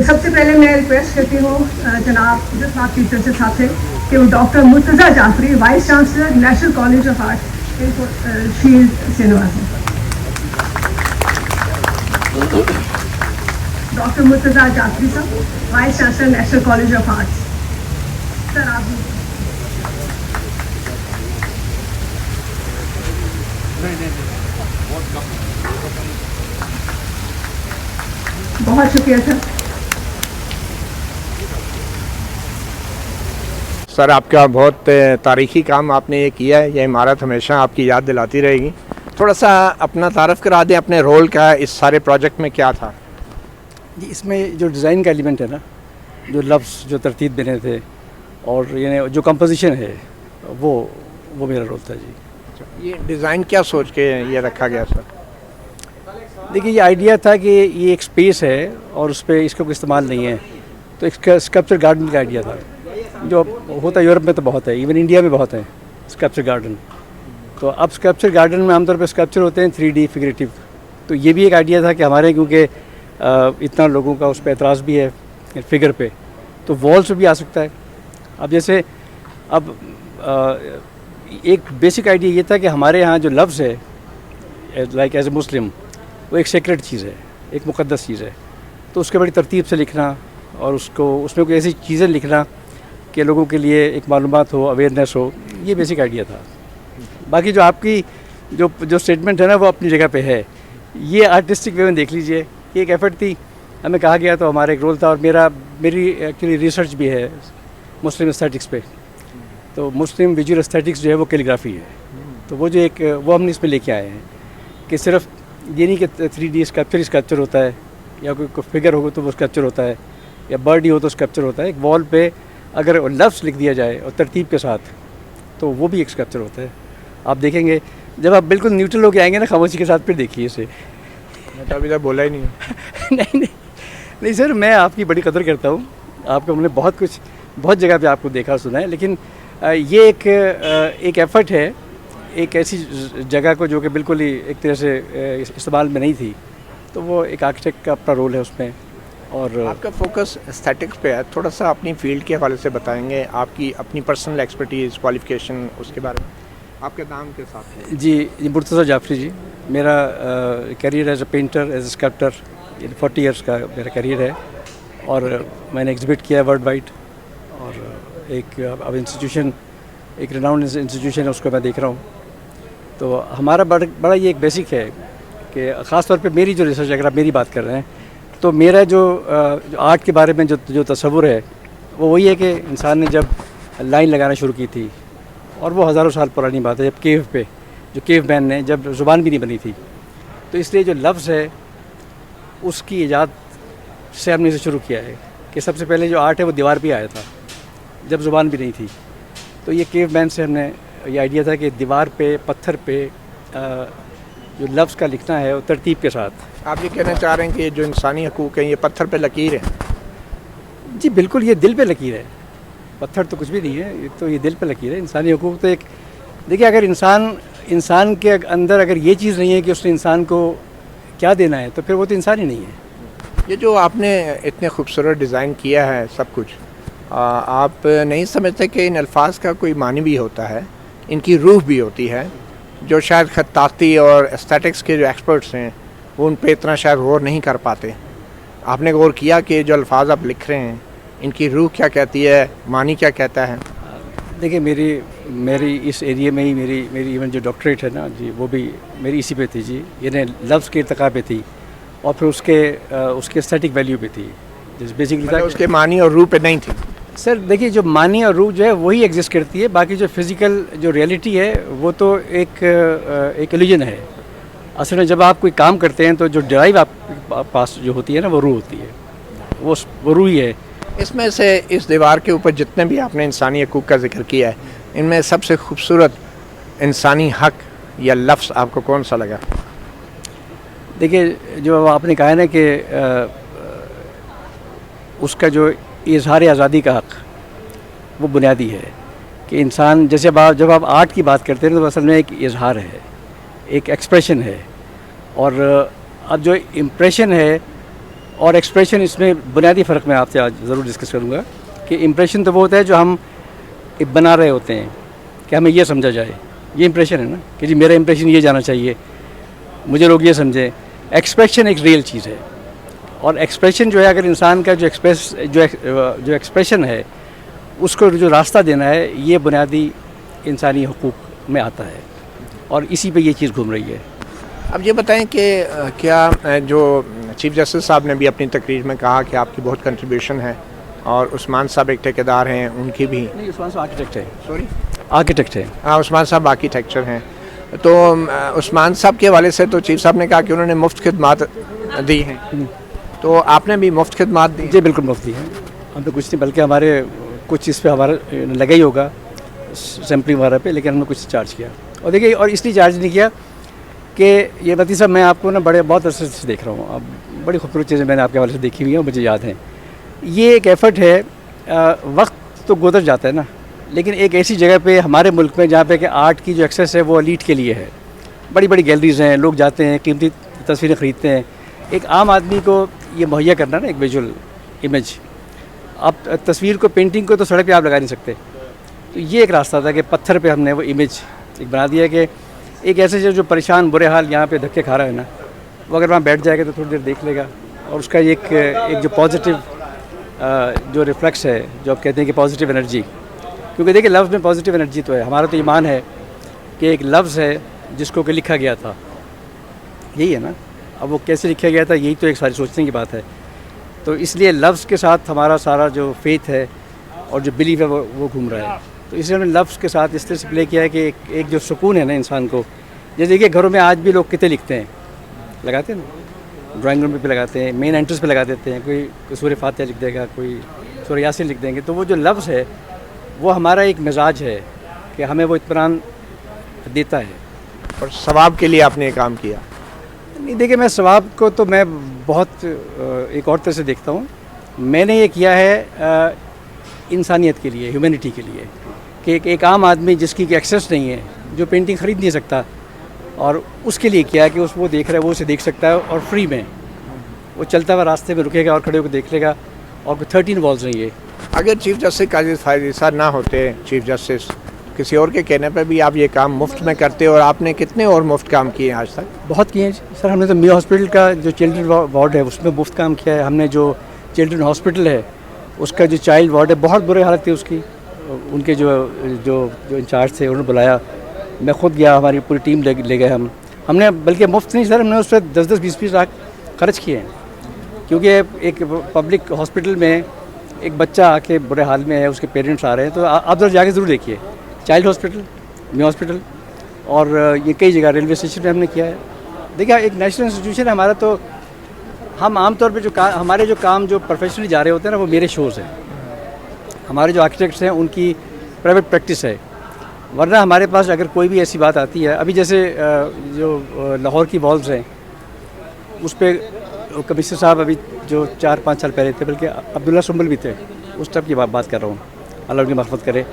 سب سے پہلے میں ریکویسٹ کرتی ہوں جناب جس کلاس ٹیچر سے ساتھ ہیں کہ وہ doctor Murtaza Jafri vice chancellor national college of arts ان کو شیلڈ سے نوازیں. ڈاکٹر مرتضیٰ جعفری صاحب vice chancellor national college of arts. Sir آپ بہت شکریہ سر. آپ کا بہت تاریخی کام آپ نے یہ کیا ہے. یہ عمارت ہمیشہ آپ کی یاد دلاتی رہے گی. تھوڑا سا اپنا تعارف کرا دیں, اپنے رول کا اس سارے پروجیکٹ میں کیا تھا؟ جی اس میں جو ڈیزائن کا ایلیمنٹ ہے نا, جو لفظ جو ترتیب دینے تھے اور یعنی جو کمپوزیشن ہے وہ میرا رول تھا. جی یہ ڈیزائن کیا سوچ کے یہ رکھا گیا سر؟ دیکھیے یہ آئیڈیا تھا کہ یہ ایک اسپیس ہے اور اس پہ اس کا کوئی استعمال نہیں ہے, تو اس کا اسکلپچر گارڈن کا آئیڈیا تھا جو ہوتا ہے یورپ میں تو بہت ہے, ایون انڈیا میں بہت ہے اسکلپچر گارڈن. تو اب اسکلپچر گارڈن میں عام طور پہ اسکلپچر ہوتے ہیں 3D فگریٹیو, تو یہ بھی ایک آئیڈیا تھا کہ ہمارے کیونکہ اتنا لوگوں کا اس پہ اعتراض بھی ہے فگر پہ, تو والس پہ بھی آ سکتا ہے. اب جیسے اب ایک بیسک آئیڈیا یہ تھا کہ ہمارے ہاں جو لفظ ہے لائک ایز اے مسلم وہ ایک سیکریٹ چیز ہے, ایک مقدس چیز ہے, تو اس کے بڑی ترتیب سے لکھنا اور اس میں کوئی ایسی چیزیں لکھنا کہ لوگوں کے لیے ایک معلومات ہو, اویئرنیس ہو, یہ بیسک آئیڈیا تھا. باقی جو آپ کی جو اسٹیٹمنٹ ہے نا وہ اپنی جگہ پہ ہے. یہ آرٹسٹک وے میں دیکھ لیجئے کہ ایک ایفرٹ تھی, ہمیں کہا گیا تو ہمارا ایک رول تھا. اور میری ایکچولی ریسرچ بھی ہے مسلم اسٹیٹکس پہ, تو مسلم ویژول اسٹیٹکس جو ہے وہ کیلیگرافی ہے. تو وہ جو ایک وہ ہم نے اس میں لے کے آئے ہیں کہ صرف یہ نہیں کہ 3D اسکلپچر ہوتا ہے یا کوئی فگر ہوگا تو وہ اسکلپچر ہوتا ہے, یا برڈ ہی ہو تو اسکلپچر ہوتا ہے. ایک وال پہ اگر لفظ لکھ دیا جائے اور ترتیب کے ساتھ تو وہ بھی ایک اسکلپچر ہوتا ہے. آپ دیکھیں گے جب آپ بالکل نیوٹرل ہو کے آئیں گے نا خاموشی کے ساتھ, پھر دیکھیے اسے. میں تو ابھی تک بولا ہی نہیں. نہیں سر, میں آپ کی بڑی قدر کرتا ہوں. آپ کو ہم نے بہت جگہ پہ آپ کو دیکھا سنا ہے, لیکن یہ ایک ایفرٹ ہے ایک ایسی جگہ کو جو کہ بالکل ہی ایک طرح سے استعمال میں نہیں تھی, تو وہ ایک آرکیٹیکٹ کا اپنا رول ہے اس میں. اور آپ کا فوکس اسٹیٹکس پہ ہے. تھوڑا سا اپنی فیلڈ کے حوالے سے بتائیں گے, آپ کی اپنی پرسنل ایکسپرٹیز, کوالیفیکیشن, اس کے بارے میں آپ کے نام کے ساتھ. جی مرتضیٰ جعفری جی. میرا career as a painter, as a sculptor 40 years کا میرا کیریئر ہے, اور میں نے ایگزبٹ کیا ہے ورلڈ وائڈ. اور ایک اب انسٹیٹیوشن, ایک ریناؤنڈ انسٹیٹیوشن ہے, اس کو میں دیکھ رہا ہوں. تو ہمارا بڑا یہ ایک بیسک ہے کہ خاص طور پہ میری جو ریسرچ, اگر آپ میری بات کر رہے ہیں, تو میرا جو آرٹ کے بارے میں جو تصور ہے وہ وہی ہے کہ انسان نے جب لائن لگانا شروع کی تھی, اور وہ ہزاروں سال پرانی بات ہے, جب کیو پہ جو کیو مین نے, جب زبان بھی نہیں بنی تھی, تو اس لیے جو لفظ ہے اس کی ایجاد سے ہم نے اسے شروع کیا ہے کہ سب سے پہلے جو آرٹ ہے وہ دیوار پہ آیا تھا جب زبان بھی نہیں تھی. تو یہ کیو مین سے ہم نے یہ آئیڈیا تھا کہ دیوار پہ, پتھر پہ جو لفظ کا لکھنا ہے وہ ترتیب کے ساتھ. آپ یہ کہنا چاہ رہے ہیں کہ یہ جو انسانی حقوق ہیں یہ پتھر پہ لکیر ہے؟ جی بالکل, یہ دل پہ لکیر ہے, پتھر تو کچھ بھی نہیں ہے, یہ دل پہ لکیر ہے. انسانی حقوق تو ایک, دیکھیے اگر انسان کے اندر اگر یہ چیز نہیں ہے کہ اس نے انسان کو کیا دینا ہے, تو پھر وہ تو انسان ہی نہیں ہے. یہ جو آپ نے اتنے خوبصورت ڈیزائن کیا ہے سب کچھ, آپ نہیں سمجھتے کہ ان الفاظ کا کوئی معنی بھی ہوتا ہے, ان کی روح بھی ہوتی ہے, جو شاید خطاطی اور اسٹیٹکس کے جو ایکسپرٹس ہیں وہ ان پہ اتنا شاید غور نہیں کر پاتے؟ آپ نے غور کیا کہ جو الفاظ آپ لکھ رہے ہیں ان کی روح کیا کہتی ہے, معنی کیا کہتا ہے؟ دیکھیے میری اس ایریے میں ہی میری ایون جو ڈاکٹریٹ ہے نا جی, وہ بھی میری اسی پہ تھی جی, یعنی لفظ کے ارتقاء پہ تھی, اور پھر اس کے اسٹیٹک ویلیو پہ تھی. بیسکلی اس کے معنی اور روح پہ نہیں تھی. سر دیکھیے جو معنی اور روح جو ہے وہی ایگزسٹ کرتی ہے, باقی جو فزیکل جو ریئلٹی ہے وہ تو ایک ایلیوژن ہے. اصل میں جب آپ کوئی کام کرتے ہیں تو جو ڈرائیو آپ پاس جو ہوتی ہے نا وہ روح ہوتی ہے, وہ روح ہی ہے. اس میں سے اس دیوار کے اوپر جتنے بھی آپ نے انسانی حقوق کا ذکر کیا ہے, ان میں سب سے خوبصورت انسانی حق یا لفظ آپ کو کون سا لگا؟ دیکھیے جو آپ نے کہا ہے نا کہ اس کا جو اظہار آزادی کا حق وہ بنیادی ہے کہ انسان جیسے جب آپ آرٹ کی بات کرتے ہیں تو اصل میں ایک اظہار ہے, ایک ایکسپریشن ہے, اور اب جو امپریشن ہے اور ایکسپریشن اس میں بنیادی فرق میں آپ سے آج ضرور ڈسکس کروں گا کہ امپریشن تو وہ ہوتا ہے جو ہم بنا رہے ہوتے ہیں کہ ہمیں یہ سمجھا جائے، یہ امپریشن ہے نا کہ جی میرا امپریشن یہ جانا چاہیے، مجھے لوگ یہ سمجھیں. ایکسپریشن ایک ریئل چیز ہے، اور ایکسپریشن جو ہے اگر انسان کا جو ایکسپریشن ہے اس کو جو راستہ دینا ہے یہ بنیادی انسانی حقوق میں آتا ہے، اور اسی پہ یہ چیز گھوم رہی ہے. اب یہ بتائیں کہ کیا جو چیف جسٹس صاحب نے بھی اپنی تقریر میں کہا کہ آپ کی بہت کنٹریبیوشن ہے، اور عثمان صاحب ایک ٹھیکیدار ہیں، ان کی بھی نہیں، عثمان صاحب آرکیٹیکٹ ہے. سوری آرکیٹیکٹ ہے. ہاں، عثمان صاحب آرکیٹیکچر ہیں. تو عثمان صاحب کے حوالے سے تو چیف صاحب نے کہا کہ انہوں نے مفت خدمات دی ہیں، تو آپ نے بھی مفت خدمات دی؟ جی بالکل مفت دی ہے. ہم تو کچھ نہیں، بلکہ ہمارے کچھ اس پہ ہمارا لگا ہی ہوگا سیمپلنگ وغیرہ پہ، لیکن ہم نے کچھ چارج کیا. اور دیکھیے، اور اس لیے چارج نہیں کیا کہ یہ متی صاحب میں آپ کو نا بہت عرصے سے دیکھ رہا ہوں، اب بڑی خوبصورت چیزیں میں نے آپ کے حوالے سے دیکھی ہوئی ہیں، مجھے یاد ہیں. یہ ایک ایفرٹ ہے. وقت تو گزر جاتا ہے نا، لیکن ایک ایسی جگہ پہ ہمارے ملک میں جہاں پہ کہ آرٹ کی جو ایکسیس ہے وہ ایلیٹ کے لیے ہے. بڑی بڑی گیلریز ہیں، لوگ جاتے ہیں، قیمتی تصویریں خریدتے ہیں. ایک عام آدمی کو یہ مہیا کرنا نا ایک ویژول امیج، اب تصویر کو، پینٹنگ کو تو سڑک پہ آپ لگا نہیں سکتے. تو یہ ایک راستہ تھا کہ پتھر پہ ہم نے وہ امیج ایک بنا دیا کہ ایک ایسے جو پریشان برے حال یہاں پہ دھکے کھا رہا ہے نا، وہ اگر وہاں بیٹھ جائے گا تو تھوڑی دیر دیکھ لے گا، اور اس کا ایک جو پازیٹیو جو ریفلیکس ہے، جو آپ کہتے ہیں کہ پازیٹیو انرجی، کیونکہ دیکھیں لفظ میں پازیٹیو انرجی تو ہے. ہمارا تو ایمان ہے کہ ایک لفظ ہے جس کو کہ لکھا گیا تھا، یہی ہے نا. اب وہ کیسے لکھا گیا تھا یہی تو ایک ساری سوچنے کی بات ہے. تو اس لیے لفظ کے ساتھ ہمارا سارا جو فیتھ ہے اور جو بلیف ہے وہ گھوم رہا ہے. تو اس لیے ہم نے لفظ کے ساتھ اس طرح سے پلے کیا ہے کہ ایک جو سکون ہے نا انسان کو. جیسے دیکھیے گھروں میں آج بھی لوگ کتنے لکھتے ہیں، لگاتے ہیں نا، ڈرائنگ روم پہ لگاتے ہیں، مین انٹرنس پہ لگا دیتے ہیں. کوئی سورہ فاتحہ لکھ دے گا، کوئی سورہ یاسین لکھ دیں گے. تو وہ جو لفظ ہے وہ ہمارا ایک مزاج ہے کہ ہمیں وہ اطمینان دیتا ہے. اور ثواب کے لیے آپ نے یہ کام کیا؟ نہیں دیکھیں، میں ثواب کو تو میں بہت ایک اور طرح سے دیکھتا ہوں. میں نے یہ کیا ہے انسانیت کے لیے، ہیومینٹی کے لیے، کہ ایک عام آدمی جس کی ایکسیس نہیں ہے، جو پینٹنگ خرید نہیں سکتا، اور اس کے لیے کیا ہے کہ وہ دیکھ رہا ہے، وہ اسے دیکھ سکتا ہے، اور فری میں وہ چلتا ہوا راستے میں رکے گا اور کھڑے ہو کے دیکھ لے گا. اور 13 والز ہیں یہ. اگر چیف جسٹس قاضی فائز عیسیٰ نہ ہوتے، چیف جسٹس کسی اور کے کہنے پہ بھی آپ یہ کام مفت میں کرتے، اور آپ نے کتنے اور مفت کام کیے ہیں آج تک؟ بہت کیے ہیں سر. ہم نے تو میو ہاسپٹل کا جو چلڈرن وارڈ ہے اس میں مفت کام کیا ہے. ہم نے جو چلڈرن ہاسپٹل ہے اس کا جو چائلڈ وارڈ ہے، بہت برے حالت تھی اس کی. ان کے جو انچارج تھے انہوں نے بلایا، میں خود گیا، ہماری پوری ٹیم لے گئے. ہم نے بلکہ مفت نہیں سر، ہم نے اس پہ 10-20 لاکھ خرچ کیے ہیں. کیونکہ ایک پبلک ہاسپٹل میں ایک بچہ آ کے برے حال میں ہے، اس کے پیرنٹس آ رہے ہیں، تو آپ ذرا جا کے ضرور دیکھیے. چائلڈ ہاسپٹل، میو ہاسپٹل، اور یہ کئی جگہ ریلوے اسٹیشن پہ ہم نے کیا ہے. دیکھیں ایک نیشنل انسٹیٹیوشن ہے ہمارا، تو ہم عام طور پہ ہمارے جو کام جو پروفیشنلی جا رہے ہوتے ہیں نا وہ میرے شوز ہیں. ہمارے جو آرکیٹیکٹس ہیں ان کی پرائیویٹ پریکٹس ہے. ورنہ ہمارے پاس اگر کوئی بھی ایسی بات آتی ہے، ابھی جیسے جو لاہور کی والز ہیں اس پہ کمشنر صاحب ابھی جو 4-5 سال پہلے تھے، بلکہ عبداللہ سنبل بھی تھے، اس ٹائپ کی بات کر رہا ہوں، اللہ ان کی مغفرت کرے،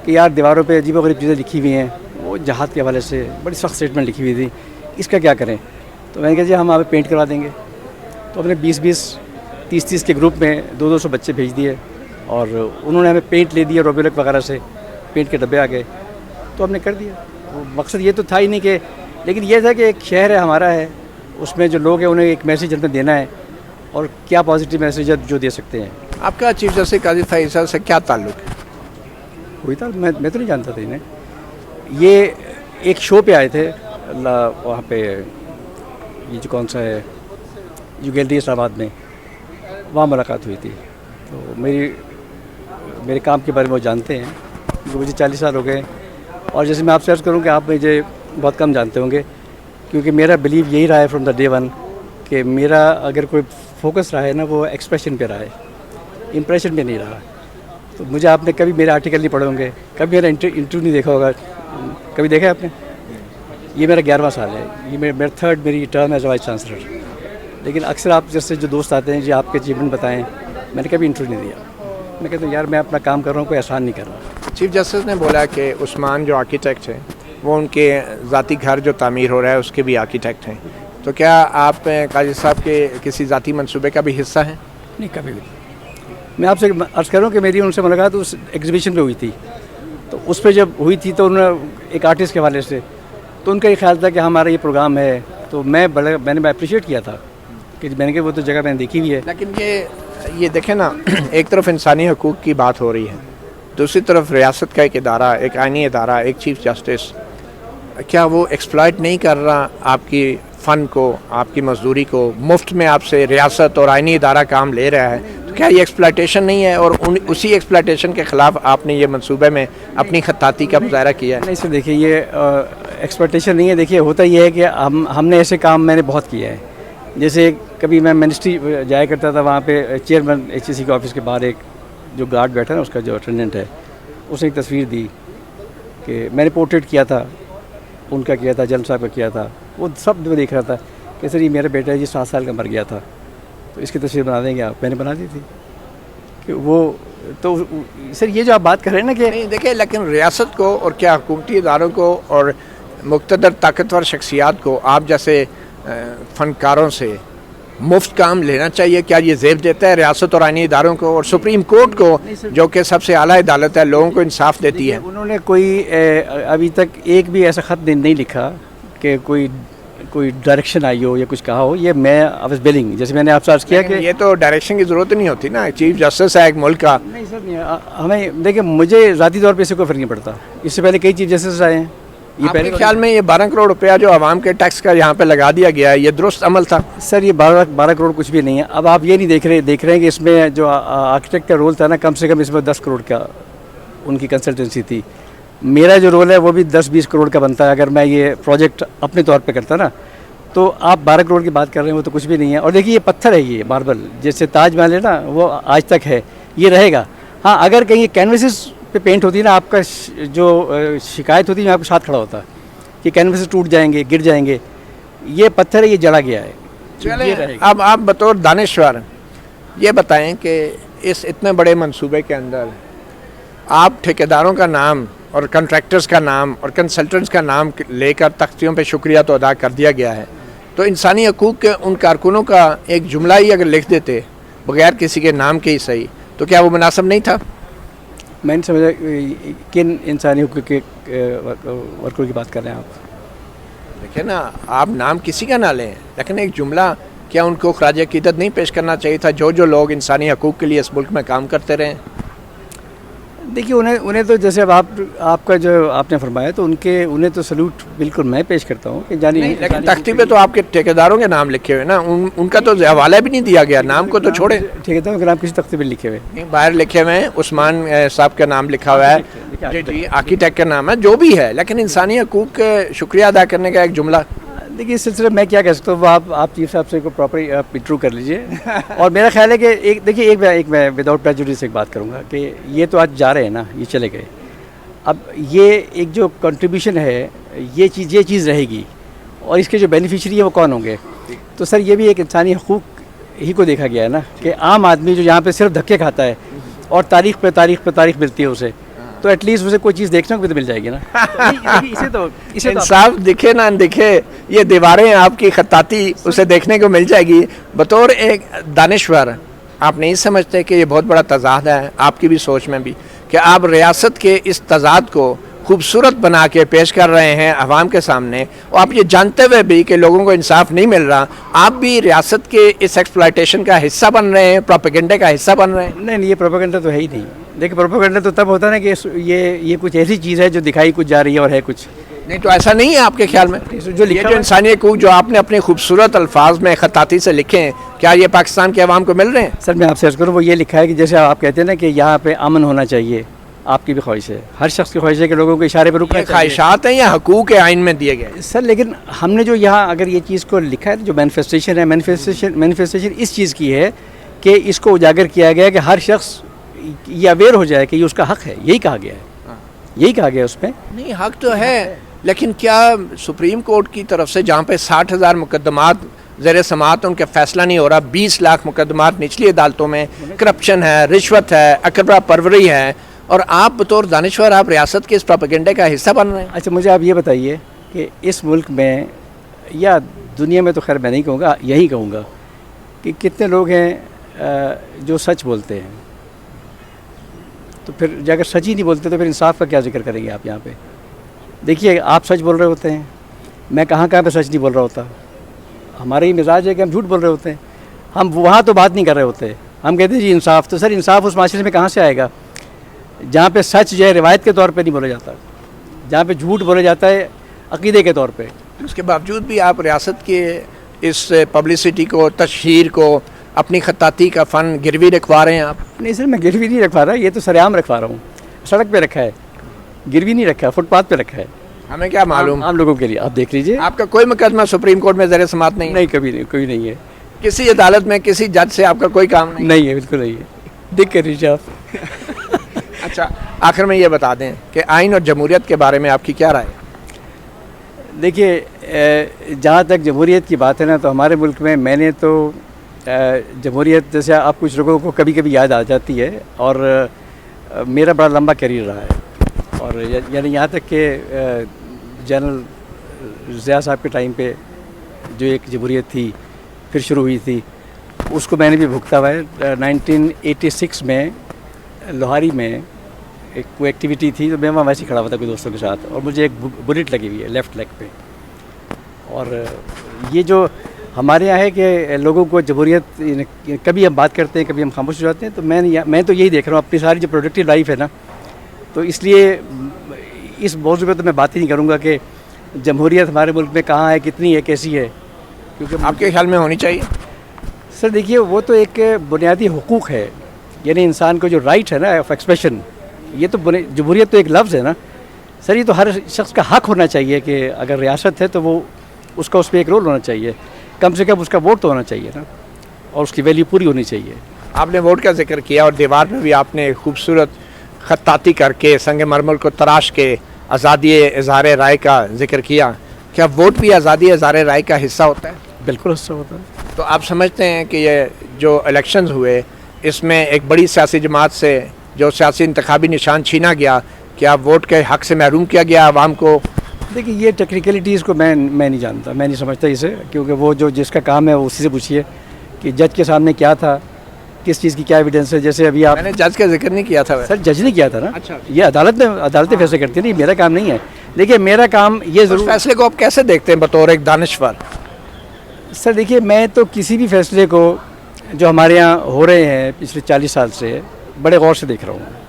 کہ یار دیواروں پہ عجیب و غریب چیزیں لکھی ہوئی ہیں. وہ جہاد کے حوالے سے بڑی سخت اسٹیٹمنٹ لکھی ہوئی تھی، اس کا کیا کریں؟ تو میں نے کہا جی ہم آپ پینٹ کروا دیں گے. تو ہم نے 20-20 30-30 کے گروپ میں 200 بچے بھیج دیے، اور انہوں نے ہمیں پینٹ لے دیا روبیلک وغیرہ سے، پینٹ کے ڈبے آ گئے، تو ہم نے کر دیا. مقصد یہ تو تھا ہی نہیں کہ، لیکن یہ تھا کہ ایک شہر ہے ہمارا ہے، اس میں جو لوگ ہیں انہیں ایک میسیج ہمیں دینا ہے، اور کیا پازیٹیو میسیج ہے جو دے سکتے ہیں. آپ کا چیف جسٹس قاضی فائز عیسیٰ سے کیا تعلق ہے؟ کوئی تھا، میں تو نہیں جانتا تھا انہیں. یہ ایک شو پہ آئے تھے وہاں پہ، یہ جو کون سا ہے جو گیلری اسلام آباد میں، وہاں ملاقات ہوئی تھی. تو میرے کام کے بارے میں وہ جانتے ہیں، کیونکہ مجھے 40 سال ہو گئے. اور جیسے میں آپ سے عرض کروں کہ آپ مجھے بہت کم جانتے ہوں گے، کیونکہ میرا بلیو یہی رہا ہے فرام دا ڈے ون کہ میرا اگر کوئی فوکس رہا ہے نا وہ ایکسپریشن پہ رہا ہے، امپریشن پہ نہیں رہا. تو مجھے آپ نے کبھی میرے آرٹیکل نہیں پڑھے ہوں گے، کبھی میرا انٹرویو نہیں دیکھا ہوگا. کبھی دیکھا ہے آپ نے؟ یہ میرا 11واں سال ہے، یہ میرا 3rd میری ٹرم ایز وائس چانسلر. لیکن اکثر آپ جیسے جو دوست آتے ہیں جی آپ کے اچیومنٹ بتائیں، میں نے کبھی انٹرویو نہیں دیا. میں کہتا ہوں یار میں اپنا کام کر رہا ہوں، کوئی احسان نہیں کر رہا. چیف جسٹس نے بولا کہ عثمان جو آرکیٹیکٹ ہیں وہ ان کے ذاتی گھر جو تعمیر ہو رہا ہے اس کے بھی آرکیٹیکٹ ہیں. تو کیا آپ قاضی صاحب کے کسی ذاتی منصوبے کا بھی حصہ ہیں؟ نہیں کبھی بھی نہیں. میں آپ سے عرض کر رہا ہوں کہ میری ان سے ملاقات اس ایگزیبیشن پہ ہوئی تھی, تو اس پہ جب ہوئی تھی تو انہوں نے ایک آرٹسٹ کے حوالے سے, تو ان کا یہ خیال تھا کہ ہمارا یہ پروگرام ہے, تو میں نے اپریشیٹ کیا تھا کہ میں نے کہ وہ تو جگہ میں نے دیکھی ہوئی ہے. لیکن یہ دیکھیں نا, ایک طرف انسانی حقوق کی بات ہو رہی ہے, دوسری طرف ریاست کا ایک ادارہ, ایک آئینی ادارہ, ایک چیف جسٹس, کیا وہ ایکسپلائٹ نہیں کر رہا آپ کی فن کو, آپ کی مزدوری کو؟ مفت میں آپ سے ریاست اور آئینی ادارہ کام لے رہا ہے, تو کیا یہ ایکسپلائٹیشن نہیں ہے؟ اور اسی ایکسپلائٹیشن کے خلاف آپ نے یہ منصوبے میں اپنی خطاطی کا مظاہرہ کیا ہے. نہیں سر, دیکھیے یہ ایکسپیکٹیشن نہیں ہے. دیکھیے ہوتا یہ ہے کہ ہم نے ایسے کام میں نے بہت کیا ہے. جیسے کبھی میں منسٹری جایا کرتا تھا, وہاں پہ چیئرمین ایچ ای سی کے آفس کے باہر ایک جو گارڈ بیٹھا نا, اس کا جو اٹینڈنٹ ہے, اس نے ایک تصویر دی کہ میں نے پورٹریٹ کیا تھا, ان کا کیا تھا, جنرل صاحب کا کیا تھا. وہ سب جو دیکھ رہا تھا کہ سر یہ میرا بیٹا ہے جی 7 سال کا مر گیا تھا, تو اس کی تصویر بنا دیں گے آپ؟ میں نے بنا دی تھی. کہ وہ تو سر یہ جو آپ بات کر رہے ہیں نا کہ نہیں دیکھیں, لیکن ریاست کو اور کیا حکومتی اداروں کو اور مقتدر طاقتور شخصیات کو آپ جیسے فنکاروں سے مفت کام لینا چاہیے؟ کیا یہ زیب دیتا ہے ریاست اور آئینی اداروں کو اور سپریم کورٹ کو, جو کہ سب سے اعلیٰ عدالت ہے, لوگوں کو انصاف دیتی ہے؟ انہوں نے کوئی ابھی تک ایک بھی ایسا خط نہیں لکھا کہ کوئی ڈائریکشن آئی ہو یا کچھ کہا ہو. یہ میں آفس بلنگ, جیسے میں نے آپ سے عرض کیا کہ یہ تو ڈائریکشن کی ضرورت نہیں ہوتی نا, چیف جسٹس ہے ایک ملک کا. نہیں سر, ہمیں دیکھیں, مجھے ذاتی طور پہ اس سے کوئی فرق نہیں پڑتا. اس سے پہلے کئی چیف جسٹس آئے ہیں. آپ کے خیال میں یہ 12 کروڑ روپیہ جو عوام کے ٹیکس کا یہاں پہ لگا دیا گیا ہے, یہ درست عمل تھا؟ سر یہ 12 کروڑ کچھ بھی نہیں ہے. اب آپ یہ نہیں دیکھ رہے ہیں کہ اس میں جو آرکیٹیکٹ کا رول تھا نا, کم سے کم اس میں 10 کروڑ کا ان کی کنسلٹنسی تھی. میرا جو رول ہے وہ بھی 10-20 کروڑ کا بنتا ہے. اگر میں یہ پروجیکٹ اپنے طور پہ کرتا نا, تو آپ 12 کروڑ کی بات کر رہے ہیں, وہ تو کچھ بھی نہیں ہے. اور دیکھیے یہ پتھر ہے, یہ ماربل جیسے تاج محل ہے نا, وہ آج تک ہے, یہ رہے گا. ہاں اگر کہیں کینوسز پہ پینٹ ہوتی ہے نا, آپ کا جو شکایت ہوتی ہے میں آپ کے ساتھ کھڑا ہوتا ہے کہ کینوسز ٹوٹ جائیں گے, گر جائیں گے. یہ پتھر ہے, یہ جڑا گیا ہے. چلیں اب آپ بطور دانشور یہ بتائیں کہ اس اتنے بڑے منصوبے کے اندر آپ ٹھیکیداروں کا نام اور کنٹریکٹرز کا نام اور کنسلٹنٹس کا نام لے کر تختیوں پہ شکریہ تو ادا کر دیا گیا ہے, تو انسانی حقوق کے ان کارکنوں کا ایک جملہ ہی اگر لکھ دیتے بغیر کسی کے نام کے ہی صحیح, تو کیا وہ مناسب نہیں تھا؟ میں نے سمجھا کن انسانی حقوق کے ورکروں کی بات کر رہے ہیں آپ؟ دیکھیں نا, آپ نام کسی کا نہ لیں, لیکن ایک جملہ, کیا ان کو خراج عقیدت نہیں پیش کرنا چاہیے تھا جو لوگ انسانی حقوق کے لیے اس ملک میں کام کرتے رہے؟ دیکھیے انہیں تو جیسے اب آپ کا جو آپ نے فرمایا, تو انہیں تو سلوٹ بالکل میں پیش کرتا ہوں کہ جانی. لیکن تختی پہ تو آپ کے ٹھیکیداروں کے نام لکھے ہوئے نا, ان کا تو حوالہ بھی نہیں دیا گیا, نام کو تو چھوڑے. ٹھیکیداروں کے نام کسی تختی پہ لکھے ہوئے باہر لکھے ہوئے ہیں, عثمان صاحب کا نام لکھا ہوا ہے, جی آرکیٹیکٹ کا نام ہے, جو بھی ہے, لیکن انسانی حقوق کا شکریہ ادا کرنے کا ایک جملہ. دیکھیے اس سلسلے میں کیا کہہ سکتا ہوں, وہ آپ چیف صاحب سے کو پراپرلی انٹرو کر لیجئے. اور میرا خیال ہے کہ دیکھیے ایک میں وداؤٹ پریجوڈیس ایک بات کروں گا کہ یہ تو آج جا رہے ہیں نا, یہ چلے گئے. اب یہ ایک جو کنٹریبیوشن ہے, یہ چیز رہے گی, اور اس کے جو بینیفیشری ہیں وہ کون ہوں گے؟ تو سر یہ بھی ایک انسانی حقوق ہی کو دیکھا گیا ہے نا, کہ عام آدمی جو یہاں پہ صرف دھکے کھاتا ہے اور تاریخ پہ تاریخ ملتی ہے اسے, تو ایٹ لیسٹ اسے کوئی چیز دیکھنے کو بھی تو مل جائے گی نا. اسے انصاف دکھے نہ دکھے, یہ دیواریں آپ کی خطاطی اسے دیکھنے کو مل جائے گی. بطور ایک دانشور آپ نہیں سمجھتے کہ یہ بہت بڑا تضاد ہے آپ کی بھی سوچ میں بھی, کہ آپ ریاست کے اس تضاد کو خوبصورت بنا کے پیش کر رہے ہیں عوام کے سامنے, اور آپ یہ جانتے ہوئے بھی کہ لوگوں کو انصاف نہیں مل رہا, آپ بھی ریاست کے اس ایکسپلائٹیشن کا حصہ بن رہے ہیں, پروپیگنڈے کا حصہ بن رہے ہیں. نہیں, یہ پروپیگنڈا تو ہے ہی نہیں. دیکھیں پروپیگنڈا تو تب ہوتا ہے نا کہ یہ کچھ ایسی چیز ہے جو دکھائی کچھ جا رہی ہے اور ہے کچھ نہیں. تو ایسا نہیں ہے آپ کے خیال میں جو انسانی حقوق جو آپ نے اپنے خوبصورت الفاظ میں خطاطی سے لکھے ہیں, کیا یہ پاکستان کے عوام کو مل رہے ہیں؟ سر میں آپ سے عرض کروں, وہ یہ لکھا ہے کہ جیسے آپ کہتے ہیں نا کہ یہاں پہ امن ہونا چاہیے, آپ کی بھی خواہش ہے, ہر شخص کی خواہش ہے کہ لوگوں کے اشارے پہ رکنا چاہیے. خواہشات ہیں یا حقوق آئین میں دیے گئے؟ سر لیکن ہم نے جو یہاں اگر یہ چیز کو لکھا ہے, جو مینیفیسٹیشن ہے, مینیفیسٹیشن اس چیز کی ہے کہ اس کو اجاگر کیا گیا کہ ہر شخص یہ اویئر ہو جائے کہ یہ اس کا حق ہے. یہی کہا گیا ہے, یہی کہا گیا اس میں. نہیں, حق تو ہے, لیکن کیا سپریم کورٹ کی طرف سے جہاں پہ 60,000 مقدمات زیر سماعت ان کا فیصلہ نہیں ہو رہا, 20 لاکھ مقدمات نچلی عدالتوں میں, کرپشن ہے, رشوت ہے, اکبرہ پروری ہے, اور آپ بطور دانشور آپ ریاست کے اس پروپیگنڈے کا حصہ بن رہے ہیں. اچھا مجھے آپ یہ بتائیے کہ اس ملک میں یا دنیا میں تو خیر میں نہیں کہوں گا, یہی کہوں گا کہ کتنے لوگ ہیں جو سچ بولتے ہیں, تو پھر اگر سچ ہی نہیں بولتے تو پھر انصاف کا کیا ذکر کریں گے آپ یہاں پہ. دیکھیے آپ سچ بول رہے ہوتے ہیں, میں کہاں پہ سچ نہیں بول رہا ہوتا. ہمارا یہ مزاج ہے کہ ہم جھوٹ بول رہے ہوتے ہیں. ہم وہاں تو بات نہیں کر رہے ہوتے, ہم کہتے ہیں جی انصاف. تو سر انصاف اس معاشرے میں کہاں سے آئے گا جہاں پہ سچ جو ہے روایت کے طور پہ نہیں بولا جاتا, جہاں پہ جھوٹ بولا جاتا ہے عقیدے کے طور پہ. اس کے باوجود بھی آپ ریاست کے اس پبلسٹی کو, تشہیر کو, اپنی خطاطی کا فن گروی رکھوا رہے ہیں آپ. نہیں سر, میں گروی نہیں رکھوا رہا, یہ تو سرعام رکھوا رہا ہوں. سڑک پہ رکھا ہے, گروی نہیں رکھا, فٹ پاتھ پہ رکھا ہے. ہمیں کیا معلوم, عام لوگوں کے لیے آپ دیکھ لیجیے. آپ کا کوئی مقدمہ سپریم کورٹ میں زیر سماعت نہیں ہے؟ نہیں, کبھی نہیں, کوئی نہیں ہے. کسی عدالت میں کسی جج سے آپ کا کوئی کام نہیں؟ نہیں ہے, بالکل نہیں ہے. دیکھ کر لیجیے آپ. اچھا, آخر میں یہ بتا دیں کہ آئین اور جمہوریت کے بارے میں آپ کی کیا رائے ہے؟ دیکھیے جہاں تک جمہوریت کی بات ہے نا, تو ہمارے ملک میں نے تو جمہوریت جیسے آپ کچھ لوگوں کو کبھی کبھی یاد آ جاتی ہے, اور میرا بڑا لمبا کیریئر رہا ہے. اور یعنی یہاں تک کہ جنرل ضیاء صاحب کے ٹائم پہ جو ایک جمہوریت تھی پھر شروع ہوئی تھی, اس کو میں نے بھی بھگتا ہوا ہے. 1986 میں لوہاری میں ایک کوئی ایکٹیویٹی تھی, تو میں وہاں ویسے ہی کھڑا ہوا تھا کوئی دوستوں کے ساتھ, اور مجھے ایک بلٹ لگی ہوئی ہے لیفٹ لیگ پہ. اور یہ جو ہمارے یہاں ہے کہ لوگوں کو جمہوریت, کبھی ہم بات کرتے ہیں کبھی ہم خاموش ہو جاتے ہیں. تو میں تو یہی دیکھ رہا ہوں اپنی ساری جو پروڈکٹیو لائف ہے نا, تو اس لیے اس موضوع پہ تو میں بات ہی نہیں کروں گا کہ جمہوریت ہمارے ملک میں کہاں ہے, کتنی ہے, کیسی ہے. کیونکہ آپ کے خیال میں ہونی چاہیے؟ سر دیکھیے, وہ تو ایک بنیادی حقوق ہے, یعنی انسان کو جو رائٹ ہے نا آف ایکسپریشن, یہ تو جمہوریت تو ایک لفظ ہے نا سر. یہ تو ہر شخص کا حق ہونا چاہیے کہ اگر ریاست ہے تو وہ اس کا اس پہ ایک رول ہونا چاہیے, کم سے کم اس کا ووٹ تو ہونا چاہیے نا, اور اس کی ویلیو پوری ہونی چاہیے. آپ نے ووٹ کا ذکر کیا, اور دیوار میں بھی آپ نے خوبصورت خطاطی کر کے سنگ مرمر کو تراش کے آزادی اظہار رائے کا ذکر کیا. کیا ووٹ بھی آزادی اظہار رائے کا حصہ ہوتا ہے؟ بالکل حصہ ہوتا ہے. تو آپ سمجھتے ہیں کہ یہ جو الیکشنز ہوئے اس میں ایک بڑی سیاسی جماعت سے جو سیاسی انتخابی نشان چھینا گیا, کیا ووٹ کے حق سے محروم کیا گیا عوام کو؟ دیکھیے یہ ٹیکنیکلٹیز کو میں نہیں جانتا, میں نہیں سمجھتا اسے, کیونکہ وہ جو جس کا کام ہے وہ اسی سے پوچھیے کہ جج کے سامنے کیا تھا, کس چیز کی کیا ایویڈنس ہے. جیسے ابھی آپ, میں نے جج کا ذکر نہیں کیا تھا. سر جج نے کیا تھا نا. اچھا, یہ عدالتیں فیصلے کرتی ہیں, نہیں میرا کام نہیں ہے. دیکھیے میرا کام یہ ضرور. فیصلے کو آپ کیسے دیکھتے ہیں بطور ایک دانشور؟ سر دیکھیے میں تو کسی بھی فیصلے کو جو ہمارے یہاں ہو رہے ہیں پچھلے 40 سال سے بڑے غور سے دیکھ رہا ہوں.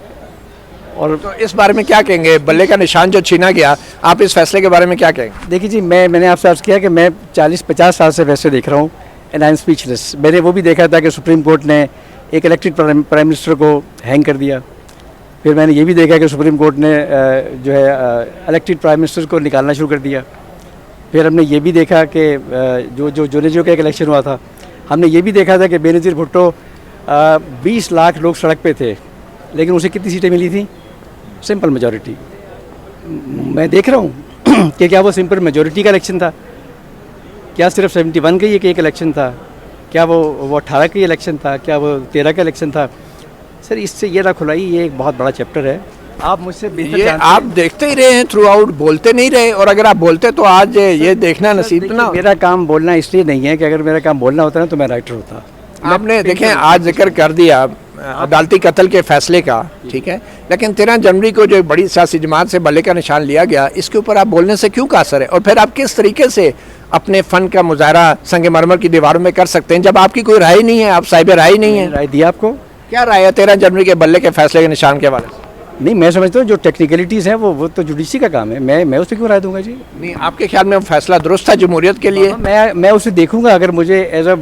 اور تو اس بارے میں کیا کہیں گے, بلے کا نشان جو چھینا گیا, آپ اس فیصلے کے بارے میں کیا کہیں گے؟ دیکھیے جی, میں نے آپ سے عرض کیا کہ میں 40-50 سال سے فیصلے دیکھ رہا ہوں, اینڈ آئی ایم اسپیچلیس. میں نے وہ بھی دیکھا تھا کہ سپریم کورٹ نے ایک الیکٹڈ پرائم منسٹر کو ہینگ کر دیا. پھر میں نے یہ بھی دیکھا کہ سپریم کورٹ نے جو ہے الیکٹڈ پرائم منسٹر کو نکالنا شروع کر دیا. پھر ہم نے یہ بھی دیکھا کہ جو کا ایک الیکشن ہوا تھا, ہم نے یہ بھی دیکھا تھا کہ بے نظیر بھٹو 20 لاکھ لوگ سڑک پہ تھے, لیکن اسے کتنی سیٹیں ملی تھیں؟ Simple majority. میں دیکھ رہا ہوں کہ کیا وہ سمپل میجورٹی کا الیکشن تھا, کیا صرف 71 کا ایک الیکشن تھا, کیا وہ 18 کا الیکشن تھا, کیا وہ 13 کا الیکشن تھا؟ سر اس سے یہ نہ کھلائی, یہ ایک بہت بڑا چیپٹر ہے. آپ مجھ سے یہ آپ دیکھتے ہی رہے ہیں تھرو آؤٹ, بولتے نہیں رہے, اور اگر آپ بولتے تو آج یہ دیکھنا نصیب نہ. میرا کام بولنا اس لیے نہیں ہے کہ اگر میرا کام بولنا ہوتا نا تو میں رائٹر ہوتا. آپ نے دیکھیں آج ذکر کر دیا عدالتی قتل کے فیصلے کا, ٹھیک ہے, لیکن 13 جنوری کو جو بڑی سیاسی جماعت سے بلے کا نشان لیا گیا, اس کے اوپر آپ بولنے سے کیوں قاصر ہے؟ اور پھر آپ کس طریقے سے اپنے فن کا مظاہرہ سنگ مرمر کی دیواروں میں کر سکتے ہیں جب آپ کی کوئی رائے نہیں ہے, آپ صاحب رائے نہیں ہیں؟ رائے دی آپ کو. کیا رائے ہے 13 جنوری کے بلے کے فیصلے کے نشان کے حوالے سے؟ نہیں, میں سمجھتا ہوں جو ٹیکنیکلٹیز ہیں وہ تو جوڈیشری کا کام ہے. میں اس پہ کیوں رائے دوں گا جی؟ نہیں, آپ کے خیال میں وہ فیصلہ درست تھا جمہوریت کے لیے؟ میں اسے دیکھوں گا. اگر مجھے ایز اے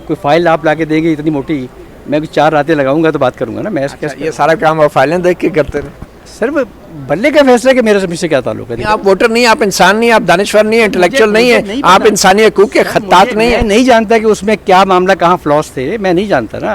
کوئی فائل آپ لا کے دیں گے اتنی موٹی, میں 4 راتیں لگاؤں گا تو بات کروں گا نا. میں یہ سارا کام آپ فائلیں دیکھ کے کرتے رہے؟ سر بلے کا فیصلہ کہ میرے سے کیا تعلق ہے؟ آپ ووٹر نہیں, آپ انسان نہیں, آپ دانشور نہیں, انٹلیکچوئل نہیں ہیں, آپ انسانی حقوق کے خطاط نہیں ہیں. میں نہیں جانتا کہ اس میں کیا معاملہ, کہاں فلاس تھے, میں نہیں جانتا نا.